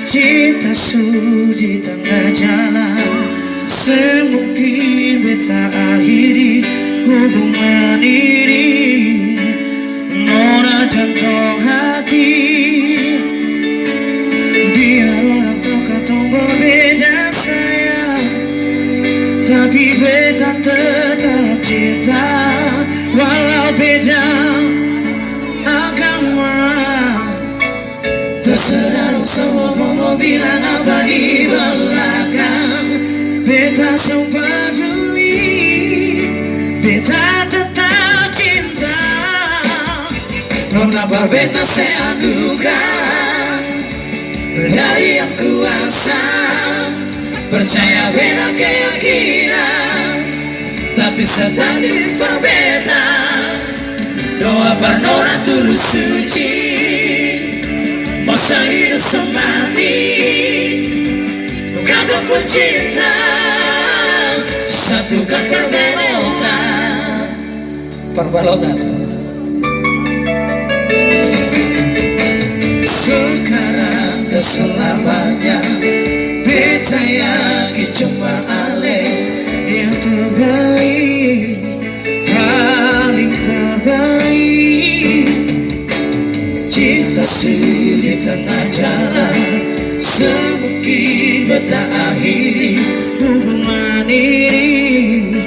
Cinta di tengah jalan, semungkin beta akhiri hubungan ini. Nona jantung hati, biar orang tahu katong berbeda sayang, tapi beta tetap cinta walau beda agama. Terserah semua mau bilang apa di belakang, beta sumpah peduli, beta tetap cinta. Nona berbeta saya anugerah dari yang kuasa, percaya beda keyakinan, tapi sedang berbeda. Doa pernona tulus suci, masa hidup semati, kata pun cinta, satukan perbalokan. Sekarang dan selamanya, beta yakin cuma ale yang terbaik, paling terbaik. Cinta di tengah jalan, semungkin beta akhiri hubungan ini.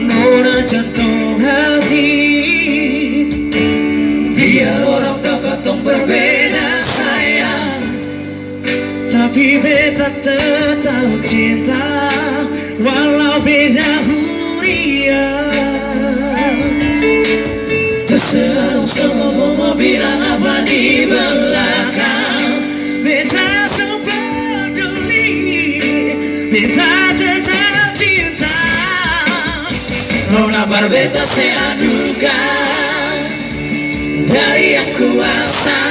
Nona jantung hati, biar orang tahu katong berbeda sayang, tapi beta tetap cinta walau beda huria. Terserah semua mau bilang apa di belakang, beta sumpah peduli, beta tetap cinta. Nona berbeta saya anugerah dari yang kuasa,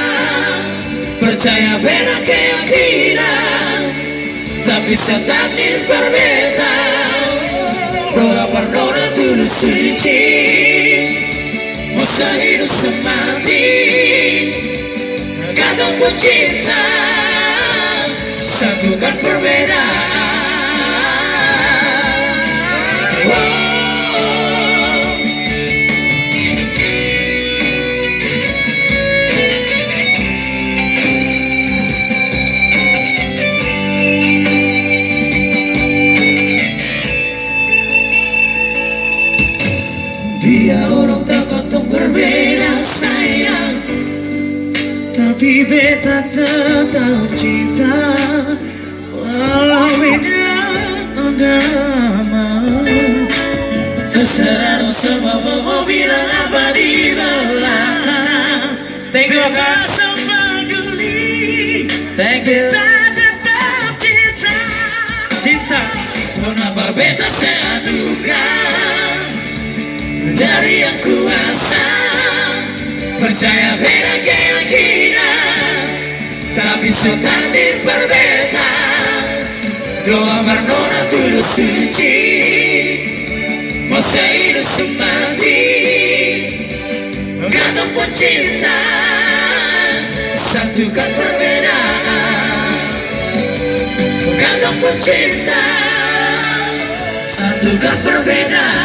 percaya beda keyakinan, tapi setakdir berbeda. Doa pernona tulus suci, masa hidup semati, kata pun cinta, satukan perbedaan. Biar orang tak katong berbeda sayang, tapi beta tetap cinta walau beda agama. Terserah semua mau bilang apa di belakang, beta sumpah peduli, beta tetap cinta. Cinta Nona berbeta saya anugerah dari yang kuasa, percaya beda keyakinan, tapi setakdir berbeda. Doa pernona tulus suci, masa hidup semati, kata pun cinta, satukan perbedaan. Kata pun cinta, satukan perbedaan.